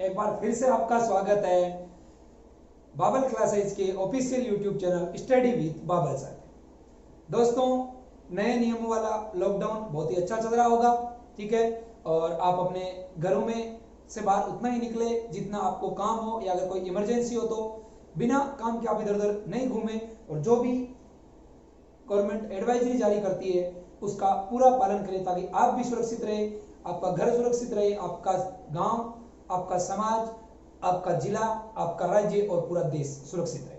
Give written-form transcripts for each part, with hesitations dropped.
एक बार फिर से आपका स्वागत है बाबल क्लासेज के official YouTube channel study with Babal sir. दोस्तों, नए नियमों वाला लॉकडाउन बहुत ही अच्छा चल रहा होगा, ठीक है। और आप अपने घरों में से बाहर उतना ही निकले जितना आपको काम हो या अगर कोई इमरजेंसी हो तो बिना काम के आप इधर उधर नहीं घूमे, और जो भी गवर्नमेंट एडवाइजरी जारी करती है उसका पूरा पालन करें ताकि आप भी सुरक्षित रहे, आपका घर सुरक्षित रहे, आपका गांव, आपका समाज, आपका जिला, आपका राज्य और पूरा देश सुरक्षित रहे।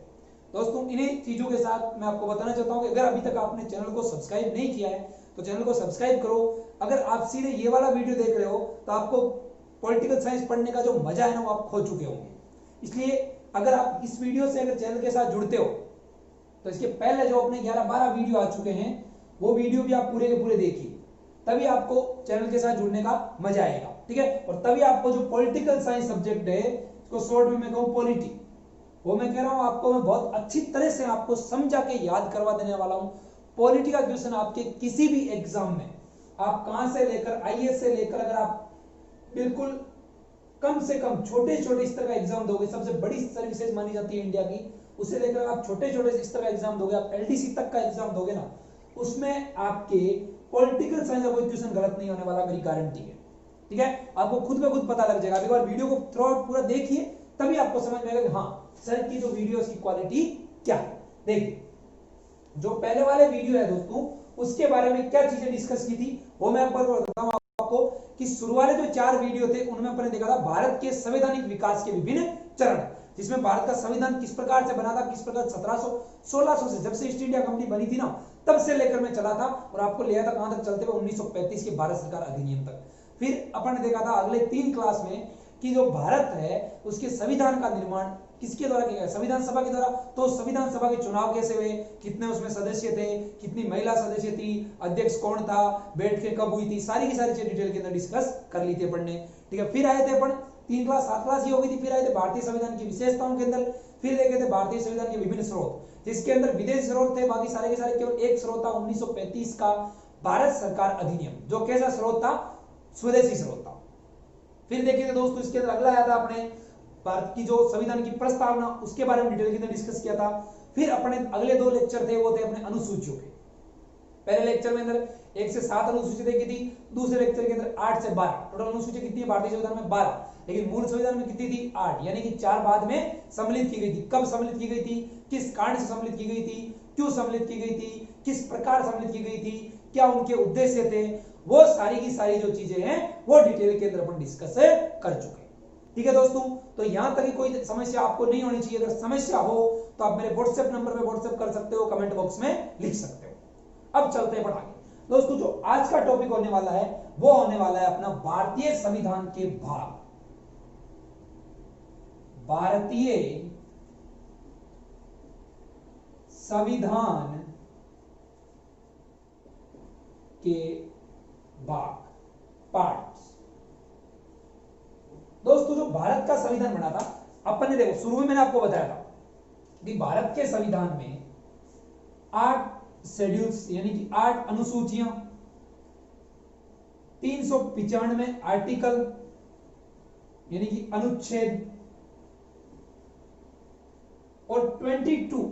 दोस्तों, इन्हीं चीजों के साथ मैं आपको बताना चाहता हूं कि अगर अभी तक आपने चैनल को सब्सक्राइब नहीं किया है तो चैनल को सब्सक्राइब करो। अगर आप सीधे ये वाला वीडियो देख रहे हो तो आपको पॉलिटिकल साइंस पढ़ने का जो मजा है ना वो आप खो चुके होंगे। इसलिए अगर आप इस वीडियो से अगर चैनल के साथ जुड़ते हो तो इसके पहले जो अपने 11-12 वीडियो आ चुके हैं वो वीडियो भी आप पूरे के पूरे देखिए, तभी आपको चैनल के साथ जुड़ने का मजा आएगा, ठीक है। और तभी आपको जो पॉलिटिकल साइंस सब्जेक्ट है, इसको शॉर्ट में मैं कहूं पॉलिटी, वो मैं कह रहा हूं आपको मैं बहुत अच्छी तरह से आपको समझा के याद करवा देने वाला हूं। पॉलिटी का क्वेश्चन आपके किसी भी एग्जाम में आप कहां से लेकर आईएएस से लेकर अगर आप बिल्कुल कम से कम छोटे छोटे स्तर का एग्जाम दोगे, सबसे बड़ी सर्विसेज मानी जाती है इंडिया की, उसे लेकर आप छोटे छोटे स्तर का एग्जाम दोगे, आप एलडीसी तक का एग्जाम दोगे ना, उसमें आपके पॉलिटिकल साइंस का कोई क्वेश्चन गलत नहीं होने वाला, मेरी गारंटी है, ठीक है। आपको खुद में खुद पता लग जाएगा। एक बार वीडियो को थ्रू आउट पूरा देखिए तभी आपको समझ में आएगा कि हाँ सर की जो वीडियो की क्वालिटी क्या है। देखिए, जो पहले वाले वीडियो है दोस्तों, उसके बारे में क्या चीजें डिस्कस की थी वो मैं बताता हूं आपको कि शुरू वाले जो 4 वीडियो थे उनमें अपने देखा था भारत के संवैधानिक विकास के विभिन्न चरण, जिसमें भारत का संविधान किस प्रकार से बना था, किस प्रकार 1600 से जब से ईस्ट इंडिया कंपनी बनी थी ना तब से लेकर मैं चला था और आपको लिया था कहां तक चलते हुए 1935 के भारत सरकार अधिनियम तक। फिर अपन ने देखा था अगले 3 क्लास में कि जो भारत है उसके संविधान का निर्माण किसके द्वारा किया गया, संविधान सभा के द्वारा। तो संविधान सभा के चुनाव कैसे हुए, कितने उसमें सदस्य थे, कितनी महिला सदस्य थी, अध्यक्ष कौन था, बैठकें कब हुई थी, सारी की सारी चीजें डिटेल के अंदर डिस्कस कर ली थी अपन ने, ठीक है। फिर आए थे अपन 3 क्लास 7 क्लास ही हो गई थी, फिर आए थे भारतीय संविधान की विशेषताओं के अंदर, फिर देखे थे भारतीय संविधान के विभिन्न स्रोत, जिसके अंदर विदेशी स्रोत थे, बाकी सारे के सारे केवल एक स्रोत था 1935 का भारत सरकार अधिनियम, जो कैसा स्रोत था, स्वदेशी स्रोत था। फिर देखिए दोस्तों, इसके अंदर अगला आया था अपने भारत की जो संविधान की प्रस्तावना, उसके बारे में डिटेल के अंदर डिस्कस किया था। फिर अपने अगले 2 लेक्चर थे वो थे अपने अनुसूचियों के। पहले लेक्चर में अंदर 1 से 7 अनुसूची देखी थी, दूसरे लेक्चर के अंदर 8 से 12। टोटल अनुसूची कितनी है भारतीय संविधान में 12, लेकिन मूल संविधान में कितनी थी 8, यानी कि 4 बाद में सम्मिलित की गई थी। कब सम्मिलित की गई थी, किस कारण से सम्मिलित की गई थी, क्यों सम्मिलित की गई थी, किस प्रकार सम्मिलित की गई थी, क्या उनके उद्देश्य थे, वो सारी की सारी जो चीजें हैं वो डिटेल के अंदर अपन डिस्कस कर चुके हैं, ठीक है दोस्तों। तो यहां तक कोई समस्या आपको नहीं होनी चाहिए। अगर समस्या हो तो आप मेरे व्हाट्सएप नंबर पे व्हाट्सएप कर सकते हो, कमेंट बॉक्स में लिख सकते हो। अब चलते हैं आगे दोस्तों, जो आज का टॉपिक होने वाला है वो होने वाला है अपना भारतीय संविधान के भाग, भारतीय संविधान के भाग, पार्ट्स। दोस्तों, जो भारत का संविधान बना था, अपन ने देखो शुरू में मैंने आपको बताया था कि भारत के संविधान में 8 शेड्यूल्स यानी कि 8 अनुसूचियां, 395 आर्टिकल यानी कि अनुच्छेद और 22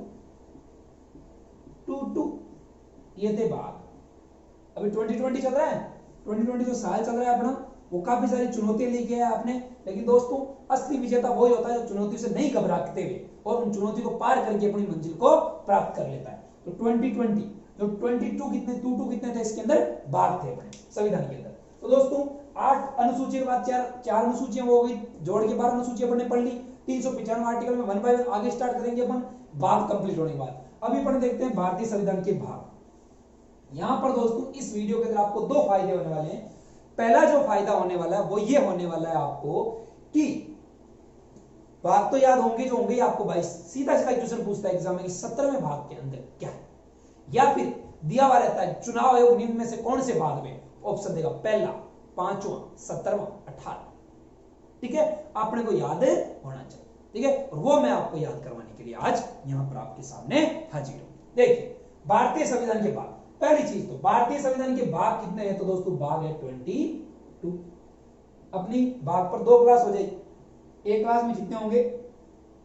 ये थे भाग। अभी 2020 चल रहा है, 2020 जो साल चल रहा है अपना, वो काफी सारी चुनौतियां लेके आया आपने, लेकिन दोस्तों असली विजेता वही होता है जो चुनौती से नहीं घबराते हुए और उन चुनौती को पार करके अपनी मंजिल को प्राप्त कर लेता है। तो 2020 जो 22 कितने थे इसके अंदर भाग थे अपने संविधान के अंदर। तो दोस्तों 8 अनुसूची के बाद 4 अनुसूचियां हो गई, जोड़ के 12 अनुसूचियां अपन ने पढ़ ली। 395 आर्टिकल में 1 बाय 1 आगे स्टार्ट करेंगे अपन भाग कंप्लीट होने के बाद। अभी अपन देखते हैं भारतीय संविधान के भाग। यहां पर दोस्तों इस वीडियो के अंदर आपको 2 फायदे होने वाले हैं। पहला जो फायदा होने वाला है वो ये होने वाला है आपको कि भाग तो याद होंगे जो होंगे आपको, भाई सीधा सीधा क्वेश्चन पूछता है एग्जाम में कि 17वें भाग के अंदर क्या है, या फिर दिया हुआ रहता है चुनाव आयोग निम्न में से कौन से भाग में ऑप्शन देगा, पहला, 5वां, 17वां, 18, ठीक है। आपने को याद होना चाहिए, ठीक है। और वो मैं आपको याद करवाने के लिए आज यहां पर आपके सामने हाजिर हूं। देखिए भारतीय संविधान के भाग, पहली चीज तो भारतीय संविधान के भाग कितने हैं, तो दोस्तों भाग है 22। अपनी भाग पर 2 क्लास हो जाएगी, एक क्लास में जितने होंगे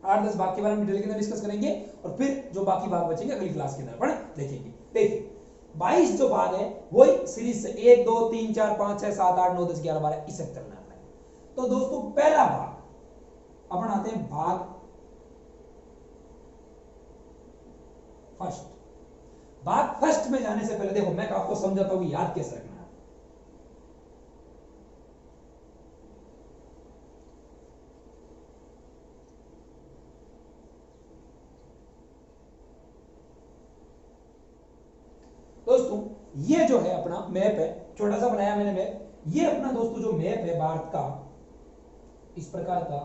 8-10 भाग के बारे में डिटेल के अंदर डिस्कस करेंगे और फिर जो बाकी भाग बचेंगे अगली क्लास के अंदर अपन देखेंगे। देखिए 22 जो भाग है वही सीरीज से 1 2 3 4 5 6 7 8 9 10 11 12 इसे करना है। तो दोस्तों पहला भाग अपन आते हैं भाग फर्स्ट। भाग फर्स्ट में जाने से पहले देखो मैं आपको समझाता हूं याद कैसे रखना है। दोस्तों ये जो है अपना मैप है, छोटा सा बनाया मैंने मैप। ये अपना दोस्तों जो मैप है भारत का, इस प्रकार का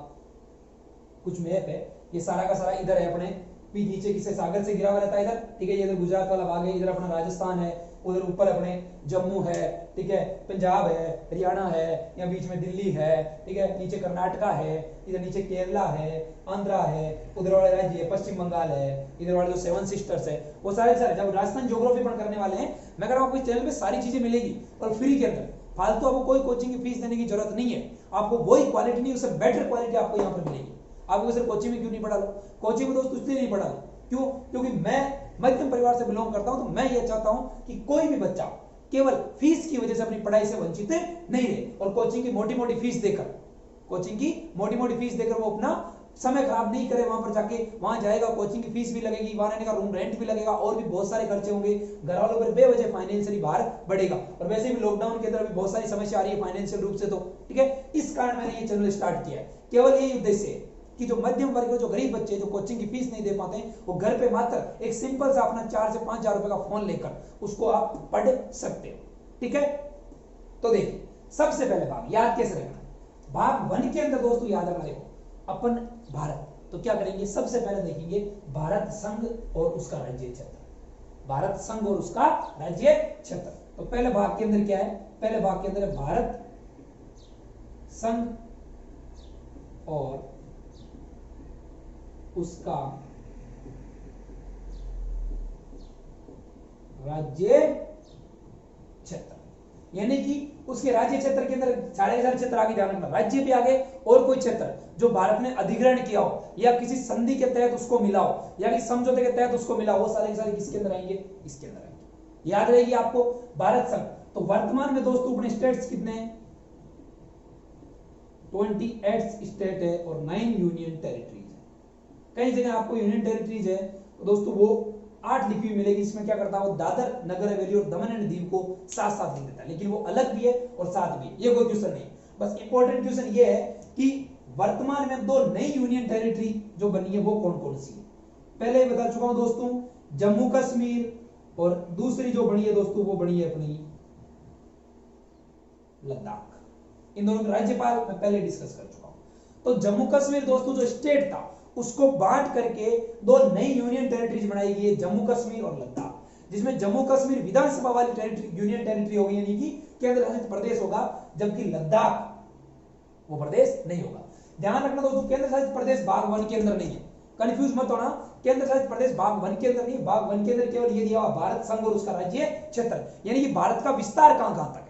कुछ मैप है। ये सारा का सारा इधर है अपने नीचे किसे सागर से घिरा हुआ रहता है इधर, ठीक है। ये इधर गुजरात वाला भाग है, इधर अपना राजस्थान है, उधर ऊपर अपने जम्मू है, ठीक है, पंजाब है, हरियाणा है, यहाँ बीच में दिल्ली है, ठीक है, नीचे कर्नाटका है, इधर नीचे केरला है, आंध्रा है, उधर वाले राज्य है पश्चिम बंगाल है, इधर वाले जो 7 सिस्टर्स है वो सारे जब राजस्थान ज्योग्राफी पढ़ करने वाले हैं, मैं कह रहा हूं आपको इस चैनल पे सारी चीजें मिलेगी और फ्री के अंदर। फालतू आपको कोई कोचिंग की फीस देने की जरूरत नहीं है। आपको वही क्वालिटी नहीं, उससे बेटर क्वालिटी आपको यहाँ पर मिलेगी। आपको सिर्फ कोचिंग में क्यों नहीं पढ़ा लो? कोचिंग में दोस्तों इसलिए नहीं पढ़ा लो, क्यों? क्योंकि मैं मध्यम परिवार से बिलोंग करता हूं, तो मैं ये चाहता हूं कि कोई भी बच्चा केवल फीस की वजह से अपनी पढ़ाई से वंचित नहीं रहे और कोचिंग की मोटी मोटी फीस देकर, कोचिंग की मोटी मोटी फीस देकर वो अपना समय खराब नहीं करे। वहां पर जाके वहां जाएगा, कोचिंग की फीस भी लगेगी, वहां रहने का रूम रेंट भी लगेगा और भी बहुत सारे खर्चे होंगे। घर वालों पर बेवजह फाइनेंशियली भार बढ़ेगा और वैसे भी लॉकडाउन के अंदर भी बहुत सारी समस्या आ रही है फाइनेंशियल रूप से, तो ठीक है। इस कारण मैंने ये चैनल स्टार्ट किया है। केवल यही उद्देश्य है कि जो मध्यम वर्ग के जो गरीब बच्चे जो कोचिंग की फीस नहीं दे पाते हैं, वो घर पे मात्र एक सिंपल सा अपना 4 से 5 हजार रुपए का फोन लेकर उसको आप पढ़ सकते हो, ठीक है। तो देखिए सबसे पहले भाग याद कैसे रखना है। भाग 1 के अंदर दोस्तों याद रखना, देखो अपन भारत, तो क्या करेंगे सबसे पहले देखेंगे भारत संघ और उसका राज्य क्षेत्र। भारत संघ और उसका राज्य क्षेत्र। तो पहले भाग के अंदर क्या है? पहले भाग के अंदर है भारत संघ और उसका राज्य क्षेत्र, यानी कि उसके राज्य क्षेत्र के अंदर 4,500 क्षेत्र आगे ध्यान रखना, राज्य भी आगे और कोई क्षेत्र जो भारत ने अधिग्रहण किया हो या किसी संधि के तहत उसको मिला हो या किसी समझौते के तहत उसको मिला हो, वो सारे के सारे किसके अंदर आएंगे? इसके अंदर आएंगे। याद रहेगी आपको भारत संघ। तो वर्तमान में दोस्तों अपने स्टेट्स कितने हैं? 28 स्टेट है और 9 यूनियन टेरिटरीज है। कई जगह आपको यूनियन टेरिटरीज है तो दोस्तों वो 8 लिखी हुई मिलेगी। इसमें क्या करता है वो दादर नगर हवेली और दमन एंड दीव को साथ साथ लिख देता है, लेकिन वो अलग भी है और साथ भी है। ये कोई क्वेश्चन नहीं, बस इंपॉर्टेंट क्वेश्चन ये है कि वर्तमान में 2 नई यूनियन टेरिटरी जो बनी है वो कौन कौन सी है? पहले ही बता चुका हूं दोस्तों, जम्मू कश्मीर और दूसरी जो बनी है दोस्तों वो बनी है अपनी लद्दाख। इन दोनों के राज्यपाल मैं पहले डिस्कस कर चुका हूं। तो जम्मू कश्मीर दोस्तों जो स्टेट था उसको बांट करके 2 नई यूनियन टेरिटरीज बनाई गई है, जम्मू कश्मीर और लद्दाख, जिसमें जम्मू कश्मीर विधानसभा वाली टेरिटरी यूनियन टेरिटरी होगी, यानी कि केंद्र शासित प्रदेश होगा, जबकि लद्दाख वो प्रदेश नहीं होगा। ध्यान रखना दोस्तों, केंद्र शासित प्रदेश भाग 1 के अंदर नहीं है, कंफ्यूज मत होना। केंद्र शासित प्रदेश भाग 1 के अंदर नहीं, भाग 1 के अंदर केवल ये दिया हुआ भारत संघ और उसका राज्य क्षेत्र, यानी कि भारत का विस्तार कहां कहां तक है।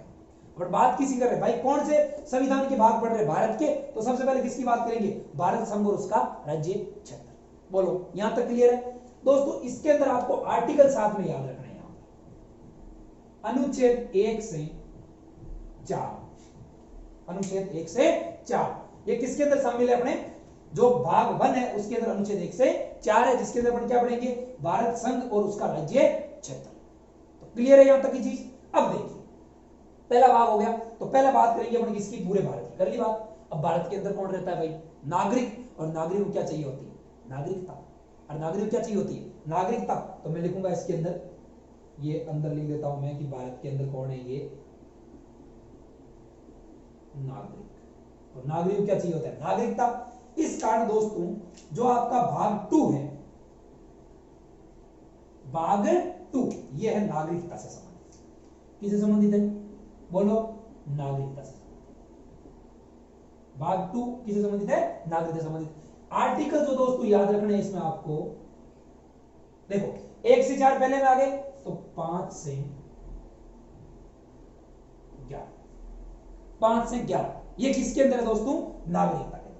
बट बात किसी कर रहे भाई, कौन से संविधान के भाग पढ़ रहे भारत के? तो सबसे पहले किसकी बात करेंगे? भारत संघ और उसका राज्य क्षेत्र। बोलो यहां तक क्लियर है दोस्तों? इसके अंदर आपको आर्टिकल 7 में याद रखना है, यहां अनुच्छेद 1 से 4, अनुच्छेद 1 से 4 ये किसके अंदर शामिल है? अपने जो भाग 1 है उसके अंदर अनुच्छेद 1 से 4 है, जिसके अंदर अपन क्या पढ़ेंगे? भारत संघ और उसका राज्य क्षेत्र। तो क्लियर है यहां तक की चीज? अब देखिए पहला भाग हो गया, तो पहला बात करेंगे अपन किसकी? पूरे भारत की। कर ली बात। अब भारत के अंदर कौन रहता है भाई? नागरिक। और नागरिक को क्या चाहिए होती है? नागरिकता। और नागरिक क्या चाहिए होती है? नागरिकता। तो मैं लिखूंगा इसके अंदर, ये अंदर लिख देता हूं मैं कि भारत के अंदर कौन है? ये नागरिक। और नागरिक को क्या चाहिए होता है? नागरिकता। इस कारण दोस्तों जो आपका भाग 2 है, भाग 2 ये है नागरिकता से संबंधित। किससे संबंधित है? बोलो, नागरिकता से। भाग 2 किससे संबंधित है? नागरिकता से संबंधित। आर्टिकल जो दोस्तों याद रखना है इसमें आपको, देखो 1 से 4 पहले में आ गए, तो 5 से 11, 5 से 11 ये किसके अंदर है दोस्तों? नागरिकता के।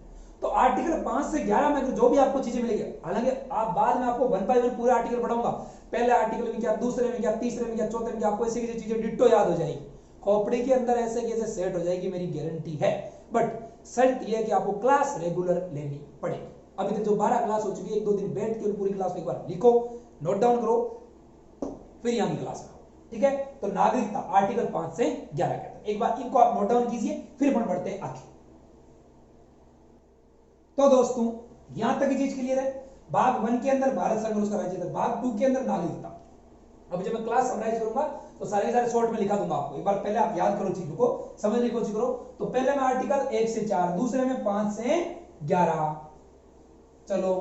तो आर्टिकल 5 से 11 में जो भी आपको चीजें मिलेगी, हालांकि आप बाद में आपको 1 बाय 1 पूरा आर्टिकल पढ़ाऊंगा, पहले आर्टिकल में क्या, दूसरे में क्या, तीसरे में क्या, चौथे में क्या, आपको ऐसी चीजें डिट्टो याद हो जाएगी, खोपड़ी के अंदर ऐसे कैसे सेट हो जाएगी, मेरी गारंटी है। बट शर्त यह है कि आपको क्लास रेगुलर लेनी पड़ेगी। अभी तक जो 12 क्लास हो चुकी है, 1-2 दिन बैठ के पूरी क्लास एक बार लिखो, नोट डाउन करो, फिर यहां की क्लास लगाओ, ठीक है। तो नागरिकता आर्टिकल 5 से 11 कहता है, एक बार इनको आप नोट डाउन कीजिए, फिर अपन बढ़ते हैं आगे। तो दोस्तों यहां तक की चीज क्लियर है। भाग 1 के अंदर भारत संघ और उसका राज्य था, भाग 2 के अंदर नागरिकता। अब जब मैं क्लास समराइज करूंगा तो सारे शॉर्ट में लिखा दूंगा आपको, एक बार पहले आप याद करो चीजों को, समझने की कोशिश करो। तो पहले में आर्टिकल 1 से 4, दूसरे में 5 से 11। चलो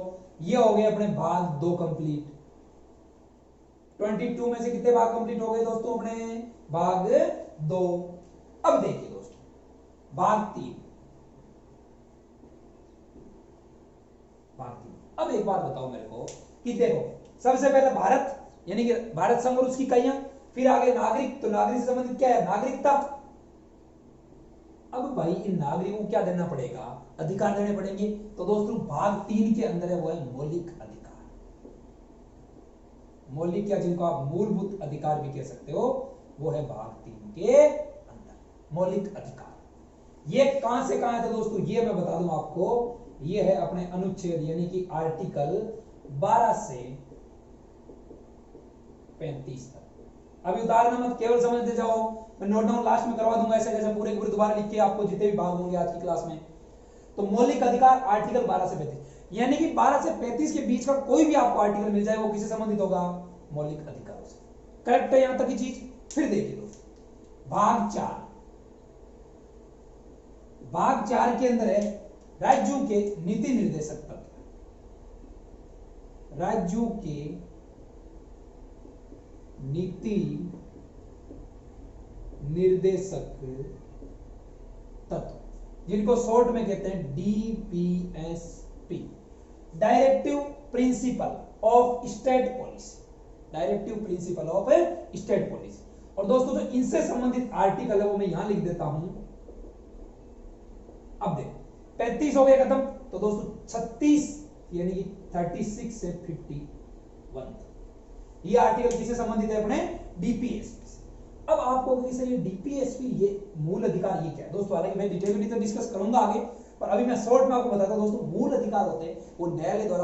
ये हो गए अपने भाग 2 कंप्लीट। 22 में से कितने भाग कंप्लीट हो गए दोस्तों अपने? भाग 2। अब देखिए दोस्तों भाग 3। अब एक बात बताओ मेरे को कि देखो, सबसे पहले भारत यानी कि भारत संघ और उसकी इकाइयां, फिर आगे नागरिक, तो नागरिक से संबंधित क्या है? नागरिकता। अब भाई इन नागरिकों को क्या देना पड़ेगा? अधिकार देने पड़ेंगे। तो दोस्तों भाग 3 के अंदर है वो है मौलिक अधिकार। मौलिक या जिनको आप मूलभूत अधिकार भी कह सकते हो, वो है भाग 3 के अंदर मौलिक अधिकार। ये कहां से कहां है? तो दोस्तों ये मैं बता दूं आपको, ये है अपने अनुच्छेद यानी कि आर्टिकल 12 से 35 तक। अभी उतारना मत, केवल समझते जाओ, मैं नोट डाउन लास्ट में करवा दूंगा, ऐसे कैसे पूरे पूरे दोबारा लिख के आपको जितने भी भाग होंगे आज की क्लास में। तो मौलिक अधिकार आर्टिकल 12 से 35, यानी कि 12 से 35 के बीच का कोई भी आपको आर्टिकल मिल जाए, वो किससे संबंधित होगा? मौलिक अधिकारों से। करेक्ट है यहां तक की चीज? फिर देखिए दोस्तों भाग 4। भाग 4 के अंदर है राज्यों के नीति निर्देशक तत्व। राज्यों के नीति निर्देशक तत्व, जिनको शॉर्ट में कहते हैं DPSP, directive principle of state policy. Directive principle of state policy. और दोस्तों जो इनसे संबंधित आर्टिकल है वो मैं यहां लिख देता हूं। अब देखो 35 हो गए खत्म, तो दोस्तों 36 यानी कि 36 से 51 ये आर्टिकल किससे संबंधित है? अपने डीपीएसपी से। अब आपको किसे ये डीपीएसपी, ये मूल अधिकार ये क्या है दोस्तों? हालांकि मैं डिटेल में डिस्कस करूंगा आगे, पर अभी मैं शॉर्ट में आपको बताता हूं दोस्तों। मूल अधिकार होते हैं वो न्यायालय द्वारा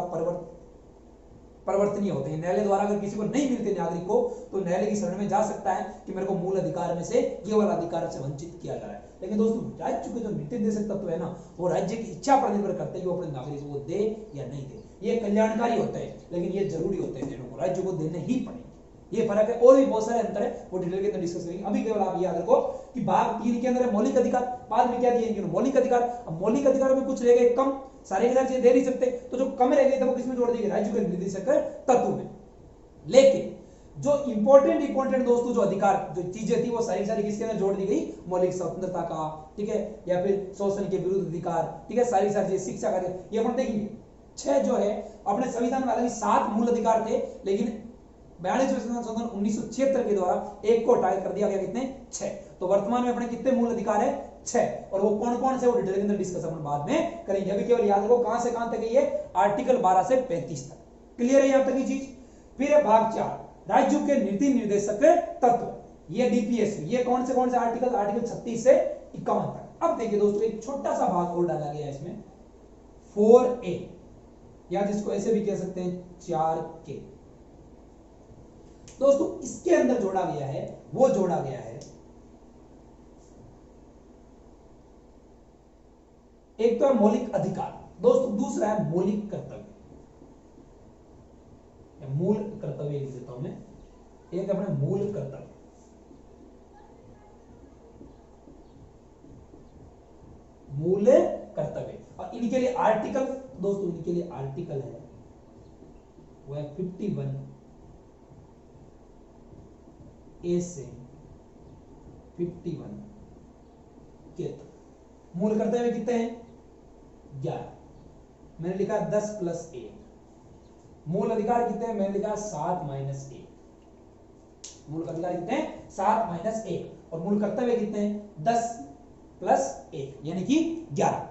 परिवर्तनीय होते हैं। न्यायालय द्वारा अगर किसी को नहीं मिलते नागरिक को, तो न्यायालय की शरण में जा सकता है कि मेरे को मूल अधिकार में से ये वाला अधिकार से वंचित किया जा रहा है। लेकिन दोस्तों राज्य के जो नीति निर्देशक तत्व है ना, वो राज्य की इच्छा पर निर्भर करते हैं कि वो अपने नागरिकों को दे या नहीं दे। ये कल्याणकारी होते हैं, लेकिन ये जरूरी होते हैं देने को, राज्य को देने ही पड़ेंगे। ये फर्क है, और भी बहुत सारे अंतर है, वो डिटेल के अंदर डिस्कस करेंगे। अभी केवल आप याद रखो कि भाग 3 के अंदर है मौलिक अधिकार, बाद में क्या दिए? मौलिक अधिकार। अब मौलिक अधिकारों में कुछ रह गए कम, सारे के सारे चीजें दे नहीं सकते, तो जो कम रह गए थे वो किसमें जोड़ दिए? राज्य के निर्देशक तत्व में। लेकिन जो इंपॉर्टेंट दोस्तों जो अधिकार जो चीजें थी वो सारी सारी किसके अंदर जोड़ दी गई? मौलिक स्वतंत्रता का, ठीक है, या फिर शोषण के विरुद्ध अधिकार, ठीक है, सारी सारी चीजें, शिक्षा का, ये अपन देखेंगे। 6 जो है अपने संविधान में, हालांकि 7 मूल अधिकार थे, लेकिन 42वें संशोधन 1976 के द्वारा एक को हटा कर दिया गया, कितने? 6। तो वर्तमान में अपने कितने मूल अधिकार है? 6। और वो कौन कौन से, वो डिटेल के अंदर डिस्कस अपन बाद में करेंगे। अभी केवल याद रखो कहां से कहां तक है? आर्टिकल 12 से 35 तक। क्लियर है यहां तक की चीज? फिर है भाग 4, राज्यों के नीति निर्देशक तत्व। ये डीपीएसपी, ये कौन से आर्टिकल? आर्टिकल 36 से 51 तक। अब देखिए दोस्तों एक छोटा सा भाग और डाला गया है इसमें, 4A, या जिसको ऐसे भी कह सकते हैं 4K। दोस्तों इसके अंदर जोड़ा गया है, वो जोड़ा गया है, एक तो है मौलिक अधिकार दोस्तों, दूसरा है मौलिक कर्तव्य, मूल कर्तव्य लिख देता हूं मैं। एक अपने मूल कर्तव्य, मूल कर्तव्य, और इनके लिए आर्टिकल दोस्तों, इनके लिए आर्टिकल है वो है 51 ए से 51 के तक। मूल कर्तव्य कितने हैं? 11। मैंने लिखा 10 + 1। मूल अधिकार कितने हैं? मैंने लिखा 7 - 1। मूल अधिकार कितने हैं? 7 - 1। और मूल कर्तव्य कितने हैं? 10 + 1 यानी कि 11।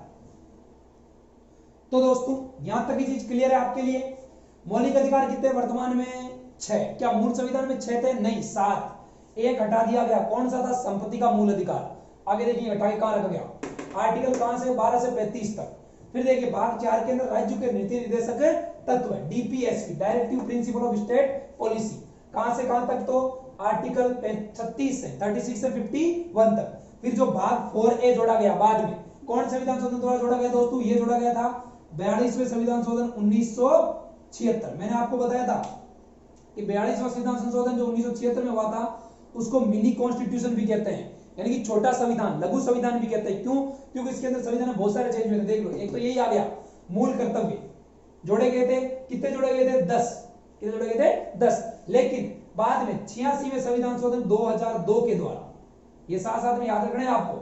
तो दोस्तों यहां तक की चीज क्लियर है आपके लिए। मौलिक अधिकार कितने वर्तमान में? 6। क्या मूल संविधान में 6 थे? नहीं, 7। एक हटा दिया गया, कौन सा था? संपत्ति का मूल अधिकार। आगे देखिए हटा के कहां रखा गया? आर्टिकल कहां से? 12 से 35 तक। फिर देखिए भाग 4 के अंदर राज्यों के नीति निर्देशक तत्व है, DPSP, directive principle of state policy. कहां से कहां तक? तो आर्टिकल 36 से 36 से 51 तक। फिर जो भाग 4A जोड़ा गया बाद में, कौन संविधान शोधन द्वारा जोड़ा गया दोस्तों? ये जोड़ा गया था 42वें संविधान शोधन 1976। मैंने आपको बताया था कि 42वां संविधान संशोधन जो 1976 में हुआ था उसको मिनी कॉन्स्टिट्यूशन भी कहते हैं, यानी कि छोटा संविधान, लघु संविधान भी कहते हैं। क्यों? क्योंकि इसके अंदर संविधान में बहुत सारे चेंज हुए थे। देख लो, एक तो यही आ गया, मूल कर्तव्य जोड़े गए थे। कितने जोड़े गए थे? 10। कितने जोड़े गए थे? 10। लेकिन बाद में 86वें संविधान शोधन 2002 के द्वारा, ये साथ साथ में याद रखना है आपको,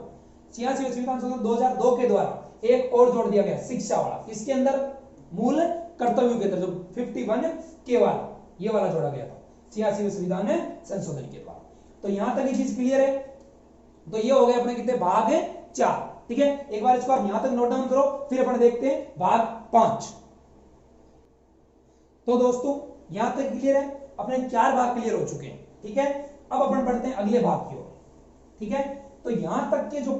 86वें संविधान शोधन 2002 के द्वारा एक और जोड़ दिया गया, शिक्षा वाला। इसके अंदर मूल कर्तव्यों के अंदर जो 51 के वाला, ये वाला जोड़ा गया था 86वें संविधान संशोधन के द्वारा। तो यहां तक ये चीज क्लियर है। तो ये हो गए अपने कितने? भाग 4। ठीक है, एक बार इसको आप यहां तक नोट डाउन करो, फिर अपन देखते हैं भाग 5। तो दोस्तों यहां तक क्लियर है, अपने 4 भाग क्लियर हो चुके हैं। ठीक है, अब अपन बढ़ते हैं अगले भाग की ओर। ठीक है, तो यहां तक के जो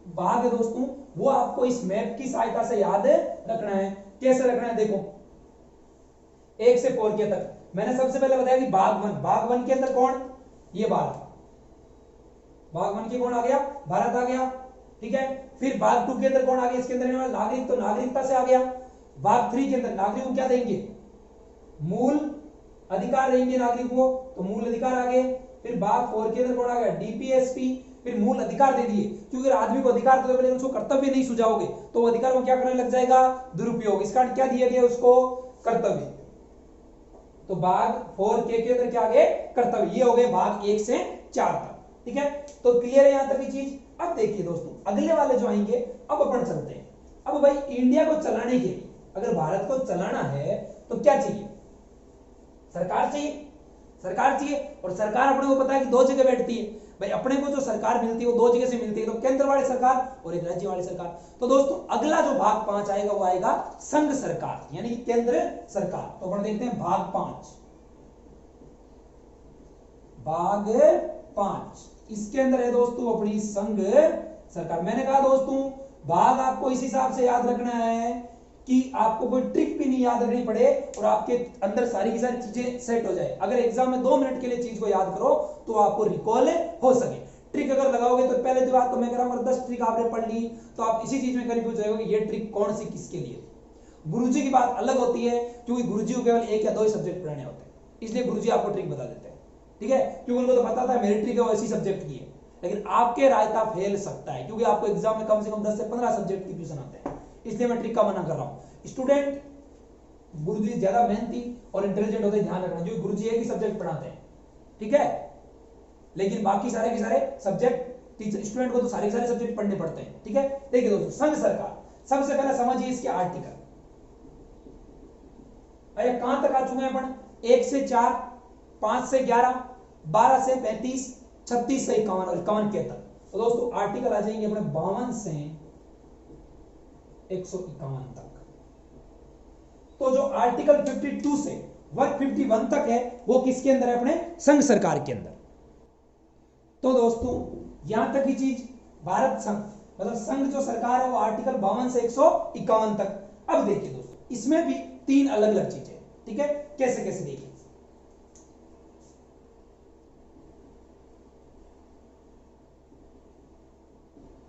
भाग है दोस्तों वो आपको इस मैप की सहायता से याद रखना है। कैसे रखना है? देखो 1 से 4 के तक मैंने सबसे पहले बताया कि भाग 1, भाग 1 के अंदर कौन? ये भारत। भाग 1 के कौन आ गया? भारत आ गया। ठीक है, फिर भाग 2 के अंदर कौन आ गया? इसके अंदर नागरिक, तो नागरिकता से आ गया। भाग 3 के अंदर नागरिक को क्या देंगे? मूल अधिकार देंगे नागरिक को, तो मूल अधिकार आ गए। फिर भाग 4 के अंदर कौन आ गया? डीपीएसपी। फिर मूल अधिकार दे दिए, क्योंकि आदमी को अधिकार तो उसको कर्तव्य नहीं सुझाओगे तो वो अधिकार को क्या करने लग जाएगा? दुरुपयोग। इसका क्या दिया गया उसको? कर्तव्य। तो भाग 4 के अंदर क्या आ गए? कर्तव्य। ये हो गए भाग 1 से 4 तक। ठीक है, तो क्लियर है यहां तक की चीज। अब देखिए दोस्तों अगले वाले जो आएंगे, अब अपन चलते हैं। अब भाई इंडिया को चलाने के लिए, अगर भारत को चलाना है तो क्या चाहिए? सरकार चाहिए। सरकार चाहिए, और सरकार अपने को पता है कि 2 जगह बैठती है। भाई अपने को जो सरकार मिलती है वो 2 जगह से मिलती है, तो केंद्र वाली सरकार और एक राज्य वाली सरकार। तो दोस्तों अगला जो भाग 5 आएगा वो आएगा संघ सरकार, यानी कि केंद्र सरकार। तो अपन देखते हैं भाग 5। भाग 5 इसके अंदर है दोस्तों अपनी संघ सरकार। मैंने कहा दोस्तों भाग आपको इस हिसाब से याद रखना है कि आपको कोई ट्रिक भी नहीं याद रखनी पड़े और आपके अंदर सारी की सारी चीजें सेट हो जाए। अगर एग्जाम में 2 मिनट के लिए चीज को याद करो तो आपको रिकॉल हो सके। ट्रिक अगर लगाओगे तो पहले तो बात तो मैं कह रहा हूं 10 ट्रिक आपने पढ़ ली तो आप इसी चीज में कंफ्यूज हो जाओगे ये ट्रिक कौन सी किसके लिए। गुरुजी की बात अलग होती है, क्योंकि गुरुजी को केवल 1 या 2 ही सब्जेक्ट पढ़ाने होते हैं, इसलिए गुरुजी आपको ट्रिक बता देते हैं। ठीक है, क्योंकि उनको तो पता था मेरी ट्रिक है वो इसी सब्जेक्ट की है। लेकिन आपके रायता फैल सकता है, क्योंकि आपको एग्जाम में कम से कम 10 से 15 सब्जेक्ट की ट्यूशन आते हैं, इसलिए मैं ट्रिक का मना कर रहा हूं। स्टूडेंट गुरुजी ज्यादा मेहनती और इंटेलिजेंट होते, ध्यान रखना, जो गुरुजी एक ही सब्जेक्ट पढ़ाते हैं। ठीक है, लेकिन बाकी सारे के सारे सब्जेक्ट टीचर स्टूडेंट को तो सारे के सारे सब्जेक्ट पढ़ने पड़ते हैं। ठीक है, देखिए दोस्तों संघ सरकार, सबसे पहले समझिए इसके आर्टिकल। अरे कहां तक आ चुके हैं अपन? 1 से 4, 5 से 11, 12 से 35, 36 से 51 और 51 के तक। तो दोस्तों आर्टिकल आ जाएंगे अपने 52 से 151 तक। तो जो आर्टिकल 52 से 151 तक है वो किसके अंदर है? अपने संघ सरकार के अंदर। तो दोस्तों यहां तक की चीज भारत संघ, मतलब संघ जो सरकार है वो आर्टिकल 52 से 151 तक। अब देखिए दोस्तों इसमें भी 3 अलग अलग चीजें। ठीक है, कैसे कैसे देखिए।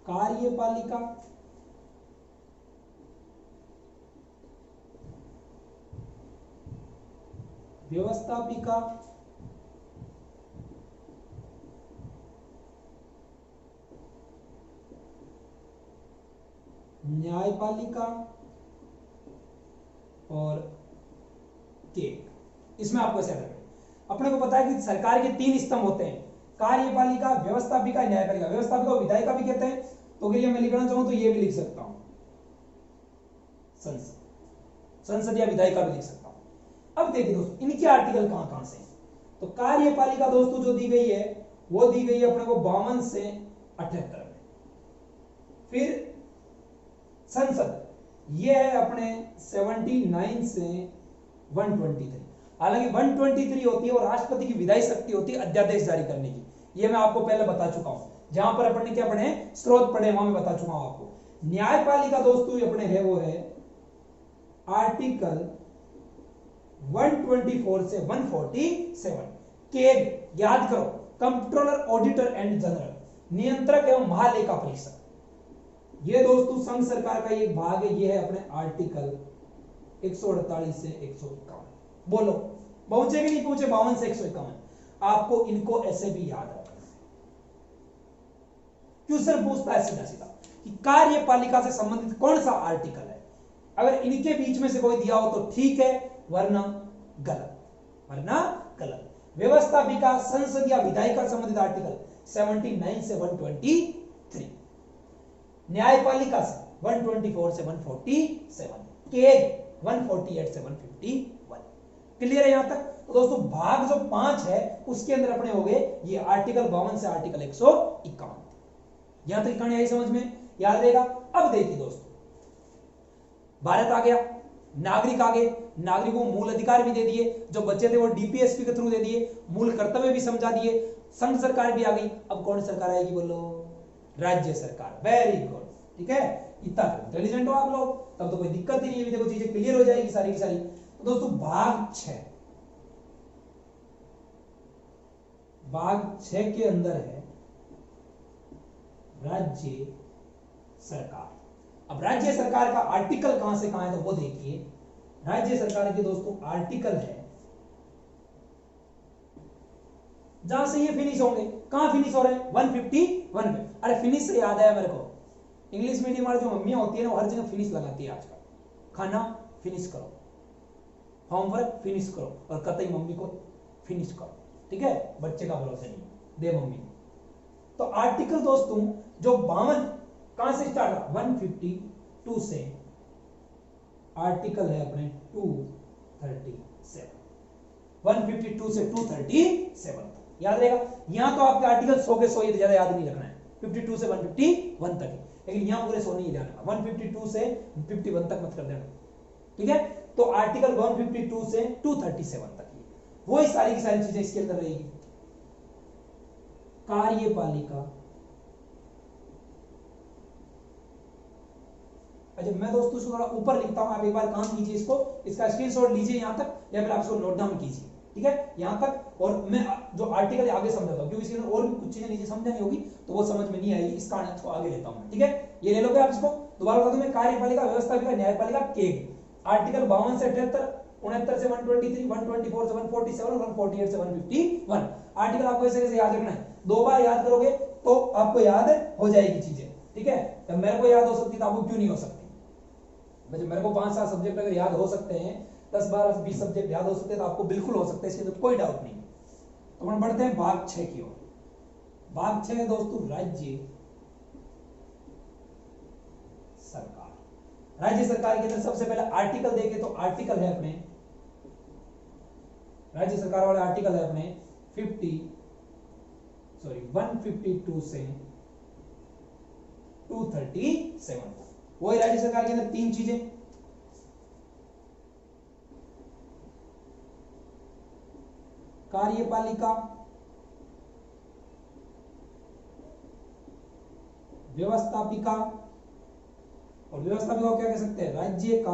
कार्यपालिका, व्यवस्थापिका, न्यायपालिका और केक। इसमें आपको ऐसे रखना, अपने को पता है कि सरकार के 3 स्तंभ होते हैं, कार्यपालिका, व्यवस्थापिका, न्यायपालिका। व्यवस्थापिका विधायिका भी कहते हैं, तो के लिए मैं लिखना चाहूं तो ये भी लिख सकता हूं संसद, संसद या विधायिका भी लिख सकता हूं। अब देखिए दोस्तों इनके आर्टिकल कहां कहां से। तो कार्यपालिका दोस्तों जो दी गई है वो दी गई है अपने को 52 से 78 में। फिर संसद, ये है अपने 79 से 123। हालांकि 123 होती है और राष्ट्रपति की विधायी शक्ति होती है अध्यादेश जारी करने की। ये मैं आपको पहले बता चुका हूं, जहां पर अपन ने क्या पढ़े, स्रोत पढ़े, वहां मैं बता चुका हूं आपको। न्यायपालिका दोस्तों ये अपने है वो है आर्टिकल 124 से 147। केग याद करो, कंट्रोलर ऑडिटर एंड जनरल, नियंत्रक एवं महालेखा परीक्षक। ये दोस्तों संघ सरकार का एक भाग है। ये है अपने आर्टिकल 148 से 151। बोलो पहुंचे कि नहीं पहुंचे? 52 से 151। आपको इनको ऐसे भी याद रखना है। क्वेश्चन पूछता है सीधा सीधा कि कार्यपालिका से संबंधित कौन सा आर्टिकल है। अगर इनके बीच में से कोई दिया हो तो ठीक है, वरना गलत, वरना गलत। व्यवस्थापिका, संसद या विधायिका संबंधित आर्टिकल 79 से 123, न्यायपालिका से 124 से 147, केग 148 से 151। क्लियर है यहां तक? तो दोस्तों भाग जो 5 है उसके अंदर अपने हो गए ये आर्टिकल 52 से आर्टिकल 151। यहां तक कहानी आई समझ में, याद रहेगा। अब देखिए दोस्तों, भारत आ गया, नागरिक आ गए, नागरिकों को मूल अधिकार भी दे दिए, जो बच्चे थे वो डीपीएसपी के थ्रू दे दिए, मूल कर्तव्य भी समझा दिए, संघ सरकार भी आ गई। अब कौन सरकार आएगी बोलो? राज्य सरकार। वेरी गुड, ठीक है। इतना इंटेलिजेंट हो आप लोग, तब तो कोई दिक्कत ही नहीं है। देखो चीजें क्लियर हो जाएगी सारी की सारी। तो दोस्तों भाग 6 के अंदर है राज्य सरकार। अब राज्य सरकार का आर्टिकल कहां से कहां है तो वो देखिए। राज्य सरकार के दोस्तों आर्टिकल है जहां से ये फिनिश होंगे। कहां फिनिश हो रहे हैं? 151 में। अरे फिनिश से याद आया मेरे को, इंग्लिश मीडियम वाली जो मम्मियां होती है ना, वो हर जगह फिनिश लगाती है आजकल। खाना फिनिश करो, होमवर्क फिनिश करो, और कतई मम्मी को फिनिश करो, ठीक है। बच्चे का भरोसा नहीं, दे मम्मी। तो आर्टिकल दोस्तों जो 52 कहां से स्टार्ट हुआ? 152 से आर्टिकल है अपने 237। 152 से 237 याद रहेगा। यहां तो आपके आर्टिकल 100 के 100 ज्यादा याद नहीं रखना है, 52 से 151 तक है, लेकिन यहां पूरे 100 नहीं जाना। 152 से 51 तक मत कर देना, ठीक है। तो आर्टिकल 152 से 237 तक ही वही सारी की सारी चीजें इसके अंदर रहेगी। कार्यपालिका, अच्छा मैं दोस्तों इसको थोड़ा ऊपर लिखता हूं, आप एक बार काम कीजिए, इसका स्क्रीनशॉट लीजिए यहां तक, या फिर आप इसको नोट डाउन कीजिए, ठीक है, यहां तक। और मैं जो आर्टिकल आगे समझाता हूं, क्योंकि इसके अंदर और भी कुछ चीजें नीचे समझनी होगी तो वो समझ में नहीं आएगी, इस कारण इसको आगे लेता हूं, ठीक है। ये ले लोगे आप इसको। दोबारा बता दूं मैं, कार्यपालिका, व्यवस्थापिका, न्यायपालिका, केग, आर्टिकल 52 से 78, 69 से 123, 124 से 147 और 148 से 151। आर्टिकल आपको ऐसे कैसे याद रखना है, 2 बार याद करोगे तो आपको याद हो जाएगी चीजें, ठीक है। तो मेरे को याद हो सकती तो आपको क्यों नहीं हो सकती? मेरे को 5-7 सब्जेक्ट अगर याद हो सकते हैं, 10-12-20 सब्जेक्ट याद हो सकते हैं, तो आपको बिल्कुल हो सकते हैं, इसके अंदर कोई डाउट नहीं। तो हम बढ़ते हैं भाग 6 की ओर। भाग 6 है दोस्तों राज्य सरकार। राज्य सरकार के अंदर सबसे पहले आर्टिकल देखें तो आर्टिकल है अपने, राज्य सरकार वाले आर्टिकल है अपने 152 से 237। वही राज्य सरकार के अंदर 3 चीजें, कार्यपालिका, व्यवस्थापिका, और व्यवस्थापिका को क्या कह सकते हैं? राज्य का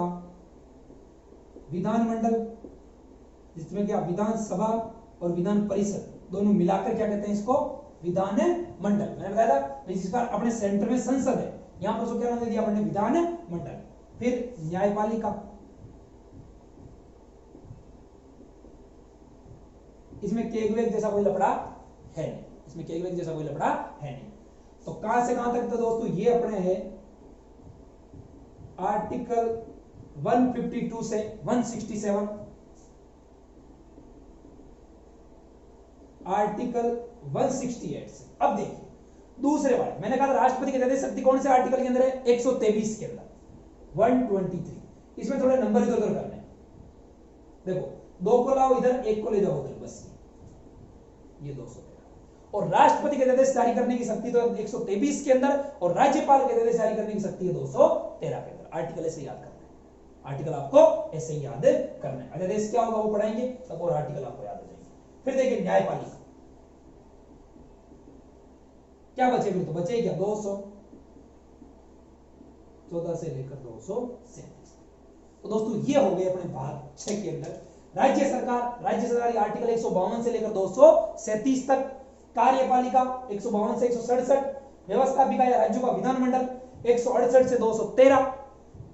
विधानमंडल, जिसमें क्या विधानसभा और विधान परिषद दोनों मिलाकर क्या कहते हैं इसको? विधानमंडल। मैंने बताया था जिसका अपने सेंटर में संसद है, यहां पर उसको क्या नाम दे दिया अपने? विधानमंडल। फिर न्यायपालिका, इसमें केगवेग जैसा कोई लफड़ा है नहीं, इसमें केगवेग जैसा कोई लफड़ा है नहीं। तो कहां से कहां तक? तो दोस्तों ये अपने है आर्टिकल 152 से 167, आर्टिकल 168 से। अब देखिए दूसरे वाले, मैंने कहा राष्ट्रपति की निर्देश शक्ति कौन से आर्टिकल के अंदर है? 123 के अंदर, 123। इसमें थोड़े नंबर इधर उधर करने, देखो 2 को लाओ इधर, 1 को ले जाओ उधर, बस ये 213। और राष्ट्रपति के निर्देश जारी करने की शक्ति तो 123 के अंदर, और राज्यपाल के निर्देश जारी करने की शक्ति है 213 के अंदर। आर्टिकल ऐसे याद करना है, आर्टिकल आपको ऐसे ही याद करना है। अध्यादेश क्या होगा वो पढ़ाएंगे तब और आर्टिकल आपको याद हो जाएंगे। फिर देखिए न्यायपालिका क्या बचे, फिर तो बचे क्या 214 से लेकर 237। तो दोस्तों ये हो गए अपने भाग 6 के अंदर राज्य सरकार आर्टिकल 152 से लेकर 237 तक, कार्यपालिका 152 से 167, व्यवस्थापिका या राज्यों का विधानमंडल 168 से 213,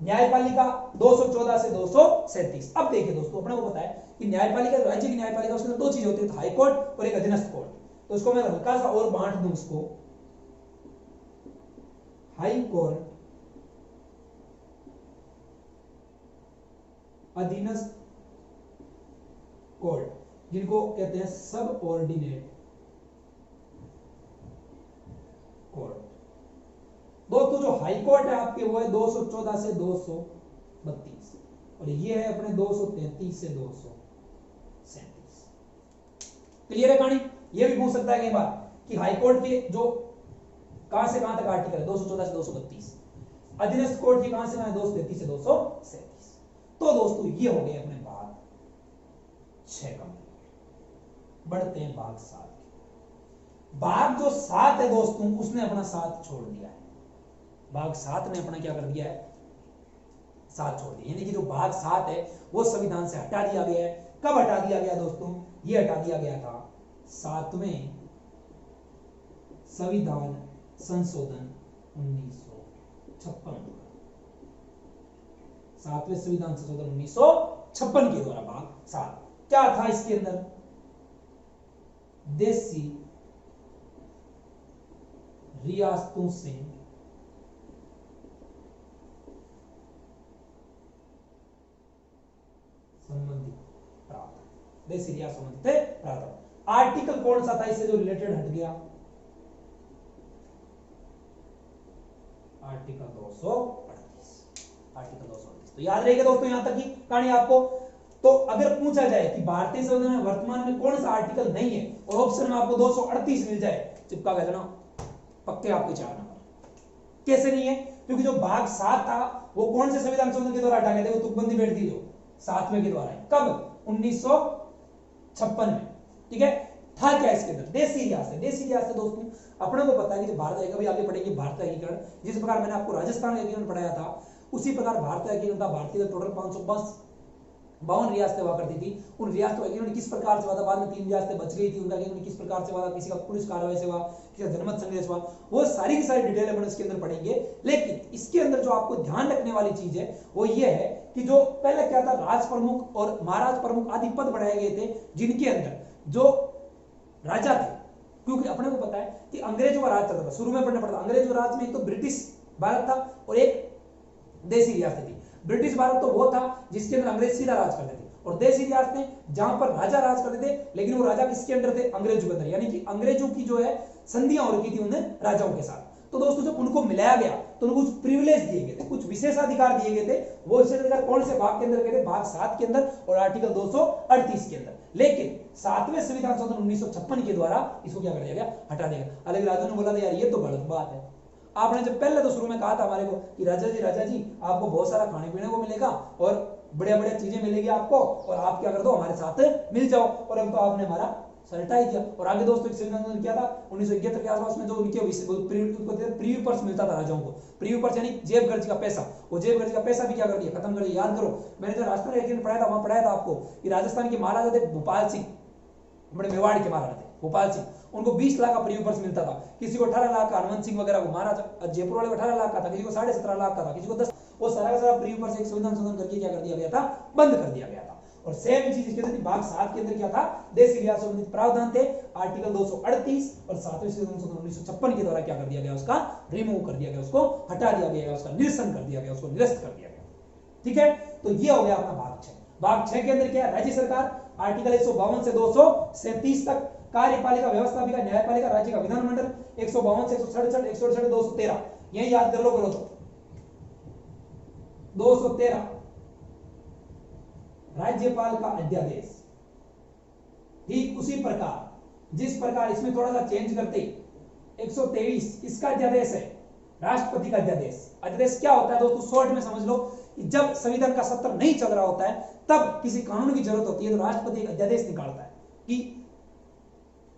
न्यायपालिका 214 से 237। अब देखिए दोस्तों अपने को पता है कि न्यायपालिका, राज्य की न्यायपालिका उसके अंदर दो चीजें होती है, हाई कोर्ट और एक अधीनस्थ कोर्ट। तो उसको मैं हल्का सा और बांट दूं, इसको हाई कोर्ट, अधीनस्थ कोर्ट, जिनको कहते हैं सब ऑर्डिनेट कोर्ट। दोस्तों जो हाई कोर्ट है आपके वो है 214 से 232 और ये है अपने 233 से 237। क्लियर है कहानी? ये भी पूछ सकता है कई बार कि हाई कोर्ट के जो कहां से कहां तक आर्टिकल है 214 से 232, अधीनस्थ कोर्ट की कहां से कहां है 233 से 237। तो दोस्तों ये हो गए अपने भाग 6 कंप्लीट। बढ़ते हैं भाग 7। भाग जो 7 है दोस्तों उसने अपना साथ छोड़ दिया है। भाग 7 ने अपना क्या कर दिया है, साथ छोड़ दिया, यानी कि जो भाग 7 है वो संविधान से हटा दिया गया है। कब हटा दिया गया दोस्तों? ये हटा दिया गया था 7वें संविधान संशोधन 1956, 7वें संविधान संशोधन 1956 के द्वारा भाग 7 क्या था इसके अंदर, देशी रियासतों से संबंधित प्रावधान, देशी रियासत संबंधित प्रावधान। आर्टिकल कौन सा था इससे जो रिलेटेड हट गया? Article 238, article 238। तो याद रहेगा दोस्तों यहां तक की कहानी आपको। तो अगर पूछा जाए कि भारतीय संविधान में वर्तमान में कौन सा आर्टिकल नहीं है और ऑप्शन में आपको 238 मिल जाए, चिपका कर देना, पक्के आपके 4 नंबर। कैसे नहीं है? क्योंकि जो भाग 7 था वो कौन से संविधान संशोधन के द्वारा हटा गए थे? वो तुकबंदी बैठ थी जो 7वें के द्वारा है। कब? 1956 में। ठीक है, था क्या इसके अंदर? देशी रियासत। देशी रियासत दोस्तों अपने को पता है कि जब भारत आएगा, भाई आगे पढ़ेंगे भारत एकीकरण, जिस प्रकार मैंने आपको राजस्थान एकीकरण पढ़ाया था उसी प्रकार भारत एकीकरण था। भारतीय टोटल 552 रियासतें हुआ करती थी। उन रियासतों का एकीकरण किस प्रकार से हुआ था? बाद में 3 रियासतें बच गई थी, उनका एकीकरण किस प्रकार से हुआ था? किसी का पुलिस कार्रवाई से हुआ, किसी का जनमत संग्रह हुआ, वो सारी की सारी डिटेल अपन इसके अंदर पढ़ेंगे। लेकिन इसके अंदर जो आपको ध्यान रखने वाली चीज है वो ये है कि जो पहले क्या था, राज प्रमुख और महाराज प्रमुख आदि पद बढ़ाए गए थे, जिनके अंदर जो राजा थे, क्योंकि अपने को पता है कि अंग्रेजों का राज चलता था, शुरू में पढ़ना पड़ता। अंग्रेजों राज में एक तो ब्रिटिश भारत था और एक देशी रियासत थी। ब्रिटिश भारत तो वो था जिसके अंदर अंग्रेज सीधा राज करते थे, और देशी रियासतें जहां पर राजा राज करते थे, लेकिन वो राजा किसके अंडर थे? अंग्रेजों के अंदर, यानी कि अंग्रेजों की जो है संधियां हो रखी थी उन्हें राजाओं के साथ। तो दोस्तों जब उनको मिलाया गया तो उनको कुछ प्रिविलेज दिए गए थे, कुछ विशेषाधिकार दिए गए थे। वो विशेषाधिकार कौन से भाग के अंदर गए थे? भाग 7 के अंदर और आर्टिकल 238 के अंदर। लेकिन 7वें संविधान संशोधन 1956 के द्वारा इसको क्या कर दिया गया? हटा दिया गया। अलग राजा ने बोला था यार ये तो गलत बात है। आपने जब पहले तो शुरू में कहा था हमारे को कि राजा जी आपको बहुत सारा खाने पीने को मिलेगा और बढ़िया बढ़िया चीजें मिलेगी आपको, और आप क्या कर दो हमारे साथ मिल जाओ। और अब तो आपने हमारा सल्टा ही दिया। और आगे दोस्तों एक संविधान किया था 1971 के आसपास में, जो उनके प्रीव्यू पर्स मिलता था राजाओं को। प्रीव्यू पर्स यानी जेब खर्च का पैसा। वो जेब खर्च का पैसा भी क्या कर दिया? खत्म कर दिया। याद करो मैंने जो राजस्थान एकीकरण पढ़ाया था वहां पढ़ाया था आपको कि राजस्थान के महाराजा थे भोपाल सिंह, बड़े मेवाड़ के महाराजा थे भोपाल सिंह, उनको 20 लाख का प्रीव्यू पर्स मिलता था। किसी को 18 लाख का, हनुमंत सिंह वगैरह को, महाराजा जयपुर वाले को 18 लाख का था, किसी को 17.5 लाख का था, किसी को 10। वो सारा का सारा प्रीव्यू पर्स एक संविधान संशोधन करके क्या कर दिया गया था? बंद कर दिया गया था। और सेम चीज इसके अंदर भाग 7 के अंदर क्या था? देशी रियासत संबंधित प्रावधान थे। आर्टिकल 238 और 7वें संविधान संशोधन 1956 के द्वारा क्या कर दिया गया? उसका रिमूव कर दिया गया, उसको हटा दिया गया, उसका निरसन कर दिया गया, उसको निरस्त कर दिया गया। ठीक है, तो ये हो गया अपना भाग 6। भाग 6 के अंदर क्या है? राज्य सरकार आर्टिकल 152 से 237 तक, कार्यपालिका, व्यवस्थापिका, न्यायपालिका, राज्य का विधानमंडल 152 से 167, 168, 213। यही याद कर लो करो तो 213 राज्यपाल का अध्यादेश। ठीक उसी प्रकार जिस प्रकार इसमें थोड़ा सा चेंज करते 123 इसका अध्यादेश है, राष्ट्रपति का अध्यादेश। अध्यादेश क्या होता है दोस्तों, शॉर्ट में समझ लो कि जब संविधान का सत्र नहीं चल रहा होता है तब किसी कानून की जरूरत होती है तो राष्ट्रपति एक अध्यादेश निकालता है कि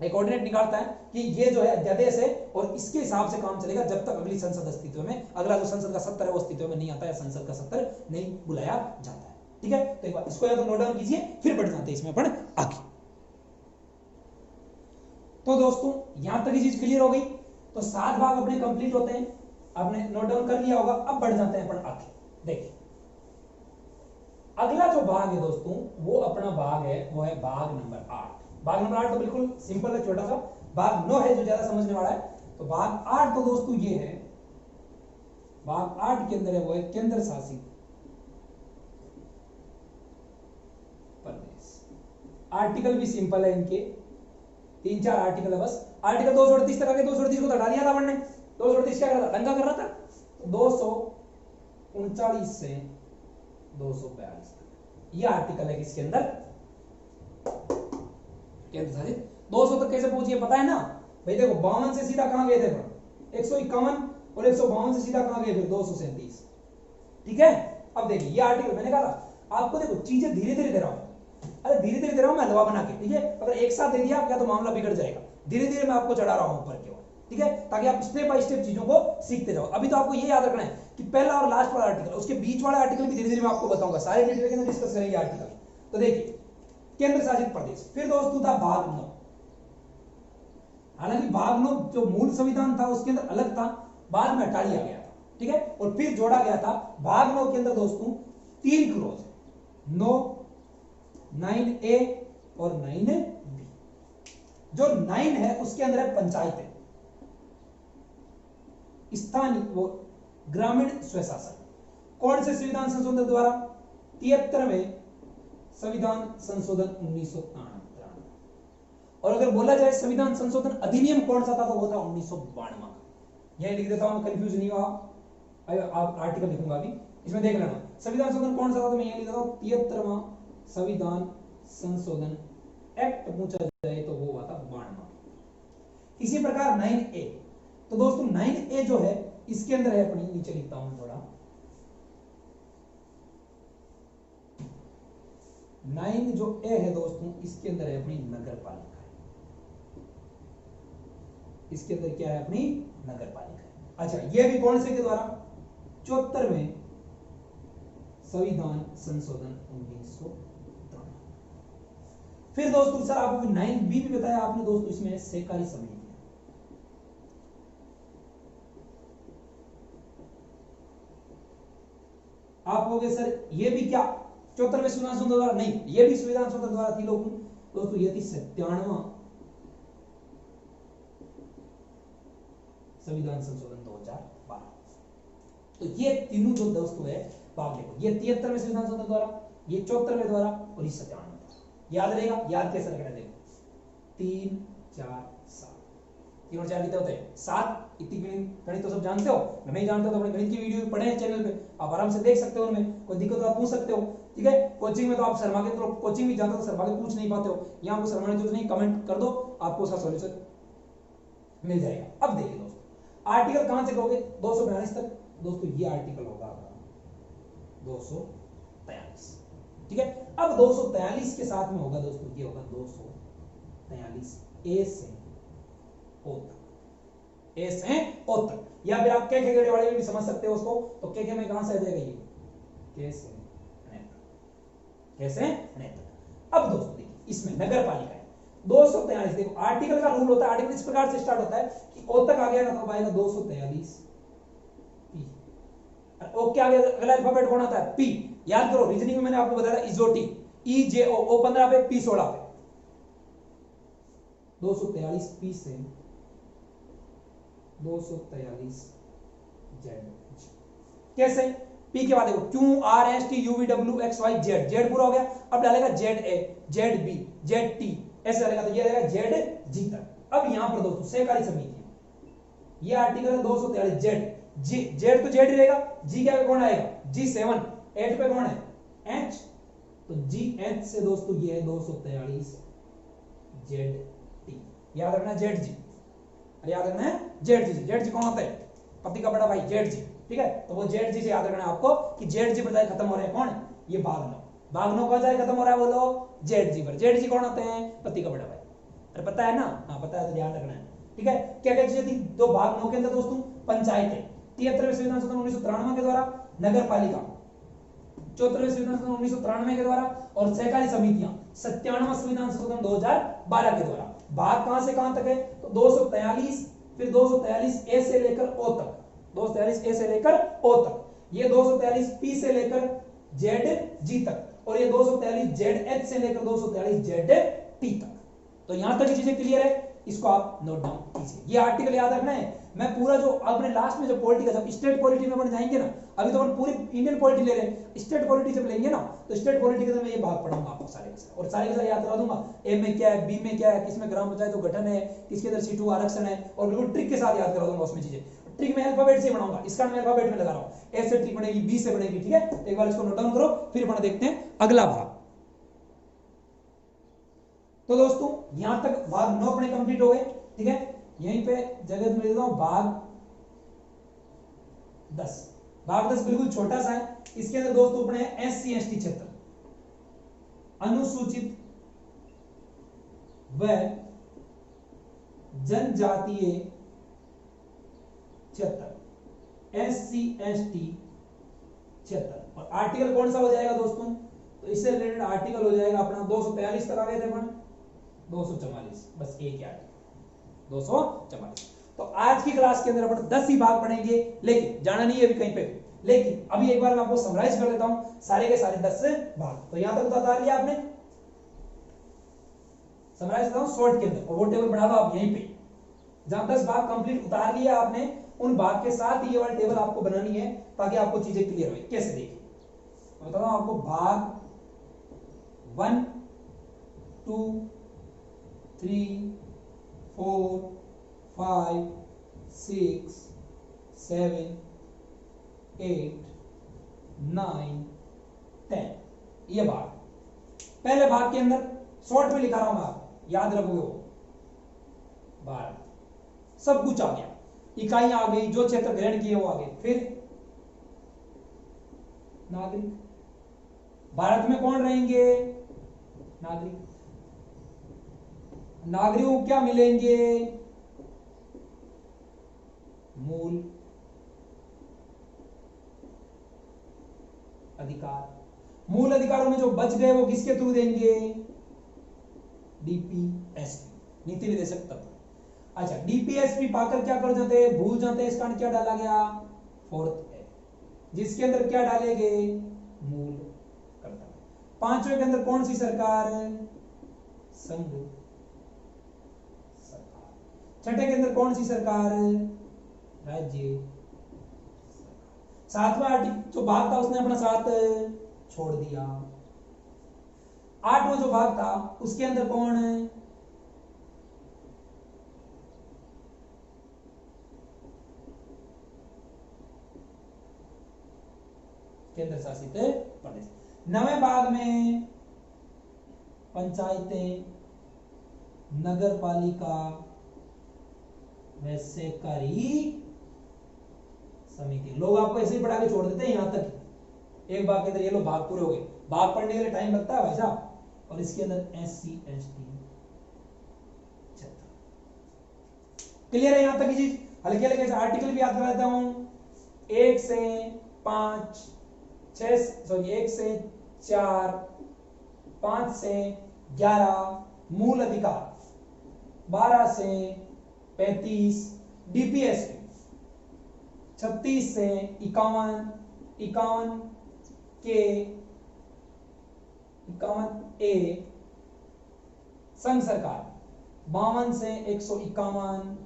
एक ऑर्डिनेट निकालता है कि ये जो है अध्यादेश है और इसके हिसाब से काम चलेगा जब तक अगली संसद अस्तित्व में, अगला जो संसद का सत्र है वो अस्तित्व में नहीं आता है, संसद का सत्र नहीं बुलाया जाता है। ठीक है, तो एक बार इसको या तो नोट डाउन कीजिए, फिर बढ़ जाते हैं इसमें अपन आगे। तो दोस्तों यहां तक ये चीज क्लियर हो गई। तो 7 भाग अपने कंप्लीट होते हैं, आपने नोट डाउन कर लिया होगा। अब बढ़ जाते हैं अपन आगे। देखिए अगला जो भाग है दोस्तों वो अपना भाग है, वो है भाग नंबर 8। भाग नंबर 8 तो बिल्कुल सिंपल है, छोटा सा। भाग 9 है जो ज्यादा समझने वाला है। तो भाग 8 तो दोस्तों ये है, भाग 8 के अंदर है वो है केंद्र शासित प्रदेश। आर्टिकल भी सिंपल है इनके, 3-4 आर्टिकल है बस। आर्टिकल 238 तक आ गए, 238 को तो हटा दिया था हमने। 238 क्या कर रहा था, दंगा कर रहा था। तो 239 से 242 तक ये आर्टिकल है किसके अंदर, केंद्र शासित। 200 तक कैसे पहुंचिए पता है ना भाई, देखो 52 से सीधा कहां गए थे, 151 और 152 से सीधा कहां गए फिर 237। ठीक है, अब देखिए ये आर्टिकल मैंने कहा था आपको, देखो चीजें धीरे धीरे दे रहा हूं। अरे धीरे धीरे दे रहा हूं मैं हलवा बना के, ठीक है। अगर एक साथ दे दिया क्या तो मामला बिगड़ जाएगा। धीरे धीरे मैं आपको चढ़ा रहा हूं ऊपर की ओर, ठीक है, ताकि आप स्टेप बाय स्टेप चीजों को सीखते जाओ। अभी तो आपको ये याद रखना है कि पहला और लास्ट वाला आर्टिकल, उसके बीच वाला आर्टिकल भी धीरे धीरे मैं आपको बताऊंगा, सारे डिटेल के अंदर डिस्कस करेंगे आर्टिकल। तो देखिए केंद्र शासित प्रदेश, फिर दोस्तों था भाग 9। हालांकि भाग 9 जो मूल संविधान था उसके अंदर अलग था, बाद में हटा लिया गया था, ठीक है, और फिर जोड़ा गया था। भाग 9 के अंदर दोस्तों 3 क्लॉज है, 9, 9A और 9B। जो 9 है उसके अंदर है पंचायतें, स्थानीय वो ग्रामीण स्वशासन। कौन से संविधान संशोधन द्वारा, 73वें संविधान संशोधन 1993। और अगर बोला जाए संविधान संशोधन अधिनियम कौन सा था तो वो था 1992 का। यही लिख देता हूं, कंफ्यूज नहीं हुआ आप, आर्टिकल लिखूंगा अभी, इसमें देख लेना संविधान संशोधन कौन सा था। तो मैं यही लिख देता हूं 73वां संविधान संशोधन एक्ट पूछा जाए तो वो हुआ था 92। इसी प्रकार 9A, तो दोस्तों 9A जो है इसके अंदर है अपनी, नीचे लिखता हूं थोड़ा, 9 जो ए है दोस्तों इसके अंदर है अपनी नगर पालिका है। इसके अंदर क्या है, अपनी नगर पालिका है। अच्छा ये भी कौन से के द्वारा, 74वें संविधान संशोधन 1993। फिर दोस्तों सर आपको 9B भी बताया आपने दोस्तों, इसमें सहकारी समिति। आप कहोगे सर ये भी क्या 74वें संविधान संशोधन द्वारा, नहीं ये भी संविधान संशोधन द्वारा थी लोगों दोस्तों, ये थी 97वां संविधान संशोधन 2012। तो ये तीनों जो दोस्तों है भाग देखो, ये 73वें संविधान संशोधन द्वारा, ये 74वें द्वारा और ये 97वें द्वारा। याद रहेगा, याद कैसे रखना, देखो 3 4 7, 3 और 4 कितने होते हैं 7। इतनी गणित तो सब जानते हो, मैं नहीं जानता तो अपने गणित की वीडियो पढ़े हैं चैनल पे, आप आराम से देख सकते हो, उनमें कोई दिक्कत तो आप पूछ सकते हो, ठीक है। कोचिंग में तो आप शर्मा के तो कोचिंग भी जानते हो, शर्मा के पूछ नहीं पाते हो, यहाँ आपको शर्मा ने नहीं, कमेंट कर दो आपको उसका सॉल्यूशन मिल जाएगा। अब देखिए दोस्तों आर्टिकल कहां से कहोगे 242 तक, दोस्तों ये आर्टिकल होगा 243, ठीक है। अब 243 के साथ में होगा दोस्तों, ये होगा 243 ए से ओ तक, ए से ओ तक, या फिर आप के गेड़े वाले भी समझ सकते हो उसको। तो के में कहां से आ जाएगा, ये के से ने तक, के से ने तक। अब दोस्तों देखिए इसमें नगर पालिका है 243। देखो आर्टिकल का रूल होता है, आर्टिकल इस प्रकार से स्टार्ट होता है कि ओ तक आ गया ना तो आएगा 243 पी। ओ क्या आ गया, अगला अल्फाबेट कौन आता है, पी। याद करो रीजनिंग में मैंने आपको बताया था इजोटी, ई जे ओ 15 पे पी 16 पे, 243 पी से 243 जेड। कैसे, पी के बाद देखो Q R S T U V W X Y Z, Z पूरा हो गया। अब डालेगा Z A, Z B, Z T, ऐसे डालेगा तो ये रहेगा जेड जी तक। अब यहां पर दोस्तों सहकारी समिति, ये आर्टिकल है 243 जेड, जी जेड तो जेड रहेगा, जी क्या कौन आएगा जी 7, 8 पे कौन है एच, तो जी एच से दोस्तों ये है 243 जेड टी। याद रखना जेड जी, याद रखना है जेड जी। जेड जी कौन होता है पति का बड़ा भाई जेड जी, ठीक है, तो वो जेड जी से याद रखना है आपको कि जेड जी पर जाए खत्म हो रहे हैं कौन, ये भाग नौ का जाए खत्म हो रहा है, बोलो जेड जी पर। जेड जी कौन होते हैं, पति का बड़ा भाई। अरे पता है ना, हाँ पता है तो ध्यान रखना है, ठीक है। क्या क्या चीजें थी दो भाग नौ के अंदर दोस्तों, पंचायतें 73वें संविधान संशोधन 1993 के द्वारा, नगर पालिका 74वें संविधान संशोधन 1993 के द्वारा, और सहकारी समितियां 97वां संविधान संशोधन 2012 के द्वारा। भाग कहां से कहां तक है, तो 243, फिर 243 ए से लेकर ओ तक, 243 ए से लेकर ओ तक, ये 243 पी से लेकर जेड जी तक, और ये 243 जेड एच से लेकर 243 जेड टी तक। तो यहां तक की चीजें क्लियर है, इसको आप नोट डाउन कीजिए। ये आर्टिकल याद रखना है। मैं पूरा जो अपने लास्ट में जो पॉलिटी का जब स्टेट पॉलिटी में अपन जाएंगे ना, अभी तो अपन पूरी इंडियन पॉलिटी ले रहे हैं, स्टेट पॉलिटी जब लेंगे ना तो स्टेट पॉलिटी के अंदर मैं ये भाग पढ़ाऊंगा आपको सारे के सारे, और सारे के सारे याद करा दूंगा। ए में क्या है, बी में क्या है, किसमें ग्राम पंचायत जो गठन है, किसके अंदर सीटू आरक्षण है, और बिल्कुल ट्रिक के साथ याद करा दूंगा उसमें चीजें। ट्रिक में अल्फाबेट से बनाऊंगा, इसका मैं अल्फाबेट में लगा रहा हूं, ए से ट्रिक बनेगी, बी से बनेगी, ठीक है। एक बार इसको नोट डाउन करो, फिर अपन देखते हैं अगला भाग। तो दोस्तों यहां तक भाग 9 अपने कंप्लीट हो गए, ठीक है। यहीं पे जगह मिल रहा हूं भाग 10। भाग 10 बिल्कुल छोटा सा है, इसके अंदर दोस्तों अपने एससी एसटी क्षेत्र, अनुसूचित व जनजातीय क्षेत्र, एससी एसटी क्षेत्र। और आर्टिकल कौन सा हो जाएगा दोस्तों, तो इससे रिलेटेड आर्टिकल हो जाएगा अपना 243 तक आ गए थे अपन, 244, बस एक ही आर्टिकल 244। तो आज की क्लास के अंदर अपन 10 ही भाग पढ़ेंगे, लेकिन जाना नहीं है अभी कहीं पे। लेकिन अभी एक बार मैं आपको समराइज कर देता हूं सारे के सारे 10 भाग। तो यहां तक बता लिया आपने, समराइज करता हूं शॉर्ट के अंदर, और वो टेबल बना लो आप यहीं पे। जहां 10 भाग कंप्लीट उतार लिया आपने, उन भाग के साथ ये वाली टेबल आपको बनानी है ताकि आपको चीजें क्लियर हो। कैसे देखिए बता रहा हूं आपको, भाग 1 2 3 4 5 6 7 8 9 10, ये भाग। पहले भाग के अंदर शॉर्ट में लिखा रहा हूं मैं, आप याद रखोगे वो 12, सब कुछ आ गया, इकाइयां आ गई, जो क्षेत्र ग्रहण किए वो आ गए। फिर नागरिक, भारत में कौन रहेंगे, नागरिक। नागरिकों को क्या मिलेंगे, मूल अधिकार। मूल अधिकारों में जो बच गए वो किसके थ्रू देंगे, डीपीएसपी, नीति निर्देशक तत्व। अच्छा, डीपीएसपी पाकर क्या कर जाते हैं, भूल जाते हैं, इसका क्या डाला गया, फोर्थ है, जिसके अंदर क्या डालेंगे, मूल कर्तव्य। पांचवें के अंदर कौन सी सरकार, संघ सरकार। छठे के अंदर कौन सी सरकार, राज्य सरकार। सातवां आर्टिकल जो भाग था उसने अपना साथ छोड़ दिया। आठवां जो भाग था उसके अंदर कौन है, केंद्र शासित प्रदेश। 9वें भाग में पंचायतें, नगर पालिका व सहकारी समिति। लोग आपको ऐसे ही पढ़ा के छोड़ देते हैं यहां तक, एक भाग के अंदर ये लोग भाग पूरे हो गए। भाग पढ़ने के लिए टाइम लगता है भाई साहब। और इसके अंदर एससी एसटी क्षेत्र। क्लियर है यहां तक की चीज। हल्के हल्के आर्टिकल भी याद करा देता हूं, 1 से 5 6 सॉरी 1 से 4 5 से 11 मूल अधिकार, 12 से 35 डीपीएसपी, 36 से 51 51 के 51 ए संघ सरकार, 52 से 151,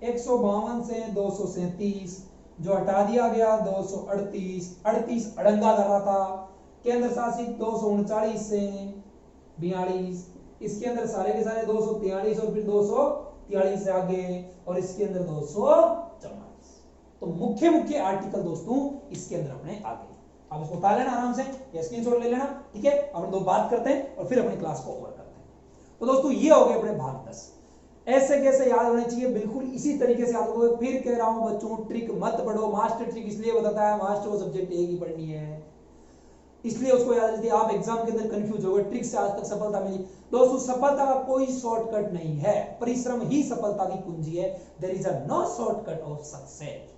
152 से 237 जो हटा दिया गया, 238 38 अड़ंगा कर रहा था। केंद्र शासित 239 से 42, इसके अंदर सारे के सारे 243 और फिर 243 से आगे, और इसके अंदर 244। तो मुख्य मुख्य आर्टिकल दोस्तों इसके अंदर अपने आ गए। अब इसको उतार लेना आराम से या स्क्रीनशॉट ले लेना, ठीक है। अपन दो बात करते हैं और फिर अपनी क्लास को ओवर करते हैं। तो दोस्तों ये हो गए अपने भाग 10। ऐसे कैसे याद होने चाहिए, बिल्कुल इसी तरीके से याद होगा। फिर कह रहा हूं बच्चों, ट्रिक मत पढ़ो। मास्टर ट्रिक इसलिए बताता है, मास्टर को सब्जेक्ट एक ही पढ़नी है, इसलिए उसको याद रहती है। आप एग्जाम के अंदर कंफ्यूज हो गए, ट्रिक से आज तक सफलता मिली। दोस्तों सफलता का कोई शॉर्टकट नहीं है, परिश्रम ही सफलता की कुंजी है। There is a no shortcut of success.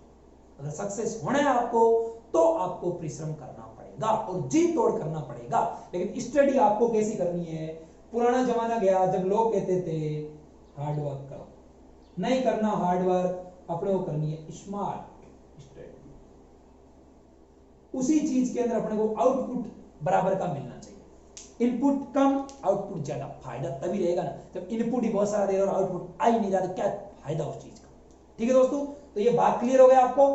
अगर सक्सेस होना है आपको तो आपको परिश्रम करना पड़ेगा और जी तोड़ करना पड़ेगा। लेकिन स्टडी आपको कैसी करनी है? पुराना जमाना गया जब लोग कहते थे हार्ड वर्क करो, नहीं करना हार्ड वर्क, अपने को करनी है स्मार्ट स्टडी। उसी चीज के अंदर अपने को आउटपुट बराबर का मिलना चाहिए। इनपुट कम आउटपुट ज्यादा, फायदा तभी रहेगा ना जब इनपुट ही बहुत सारा दे रहा और आउटपुट आ ही नहीं रहा, तो क्या फायदा उस चीज का। ठीक है दोस्तों, तो ये भाग क्लियर हो गया आपको,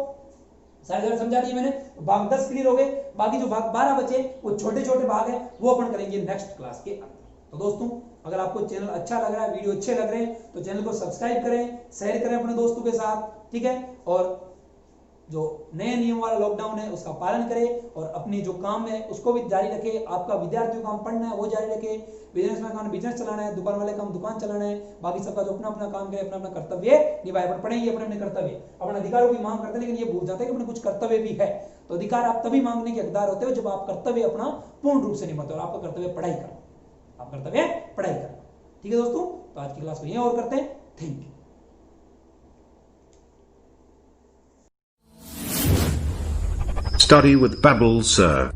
सारे समझा दिए मैंने। भाग 10 क्लियर हो गए, बाकी जो भाग 12 बचे वो छोटे छोटे भाग हैं, वो अपन करेंगे नेक्स्ट क्लास के अंदर। तो दोस्तों अगर आपको चैनल अच्छा लग रहा है, वीडियो अच्छे लग रहे हैं, तो चैनल को सब्सक्राइब करें, शेयर करें अपने दोस्तों के साथ, ठीक है। और जो नए नियम वाला लॉकडाउन है उसका पालन करें और अपनी जो काम है उसको भी जारी रखें। आपका विद्यार्थियों काम पढ़ना है वो जारी रखें, बिजनेसमैन काम बिजनेस चलाना है, दुकान वाले काम दुकान चलाना है, बाकी सबका जो अपना अपना काम करे, अपना अपना कर्तव्य निभाए। पर पढ़ेंगे अपने अपने कर्तव्य, अपने अधिकारों की मांग करते हैं, लेकिन ये भूल जाते हैं कि अपने कुछ कर्तव्य भी है। तो अधिकार आप तभी मांगने के हकदार होते हो जब आप कर्तव्य अपना पूर्ण रूप से निभाते हो, और आपका कर्तव्य पढ़ाई करना, आप कर्तव्य पढ़ाई करना। ठीक है दोस्तों, तो आज की क्लास को यहीं और करते हैं। Thank you. Study with Babble Sir.